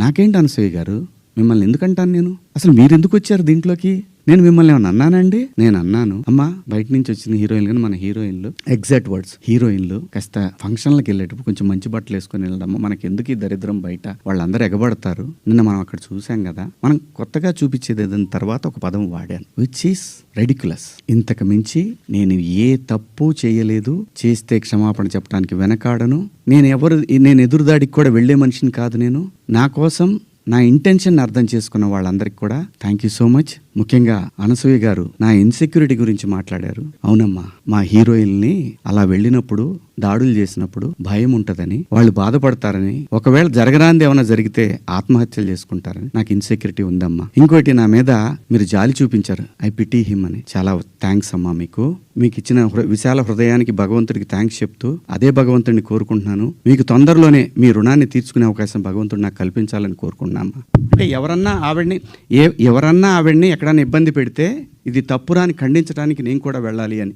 నాకేంటి అనసూయ గారు, మిమ్మల్ని ఎందుకంటాను నేను? అసలు మీరెందుకు వచ్చారు దీంట్లోకి? నేను మిమ్మల్ని ఏమన్నా అన్నానండి? నేను అన్నాను, అమ్మా బయట నుంచి వచ్చిన హీరోయిన్లు కానీ మన హీరోయిన్లు, ఎగ్జాక్ట్ వర్డ్స్, హీరోయిన్లు కాస్త ఫంక్షన్లకు వెళ్ళేటప్పుడు కొంచెం మంచి బట్టలు వేసుకొని వెళ్ళడమ్మా, మనకి ఎందుకు ఈ దరిద్రం బయట, వాళ్ళందరూ ఎగబడతారు. నిన్న మనం అక్కడ చూసాం కదా, మనం కొత్తగా చూపించేది ఏదైనా తర్వాత ఒక పదం వాడాను, విచ్ ఈస్ రెడిక్యులస్. ఇంతకు మించి నేను ఏ తప్పు చేయలేదు, చేస్తే క్షమాపణ చెప్పడానికి వెనకాడను. నేను ఎదురుదాడికి కూడా వెళ్లే మనిషిని కాదు. నేను నా కోసం నా ఇంటెన్షన్ అర్థం చేసుకున్న వాళ్ళందరికీ కూడా థ్యాంక్ యూ సో మచ్. ముఖ్యంగా అనసూయ గారు నా ఇన్సెక్యూరిటీ గురించి మాట్లాడారు. అవునమ్మా, మా హీరోయిన్ని అలా వెళ్ళినప్పుడు, దాడులు చేసినప్పుడు భయం ఉంటదని, వాళ్ళు బాధపడతారని, ఒకవేళ జరగరాంది ఏమైనా జరిగితే ఆత్మహత్యలు చేసుకుంటారని నాకు ఇన్సెక్యూరిటీ ఉందమ్మా. ఇంకోటి, నా మీద మీరు జాలి చూపించారు, ఐ పిటీ హిమ్ అని. చాలా థ్యాంక్స్ అమ్మా. మీకు ఇచ్చిన విశాల హృదయానికి భగవంతుడికి థ్యాంక్స్ చెప్తూ అదే భగవంతుడిని కోరుకుంటున్నాను. మీకు తొందరలోనే మీ రుణాన్ని తీర్చుకునే అవకాశం భగవంతుడు నాకు కల్పించాలని కోరుకుంటున్నాను. అంటే ఎవరన్నా ఆవిడ్ని ఎక్కడన్నా ఇబ్బంది పెడితే ఇది తప్పురా అని ఖండించడానికి నేను కూడా వెళ్ళాలి అని.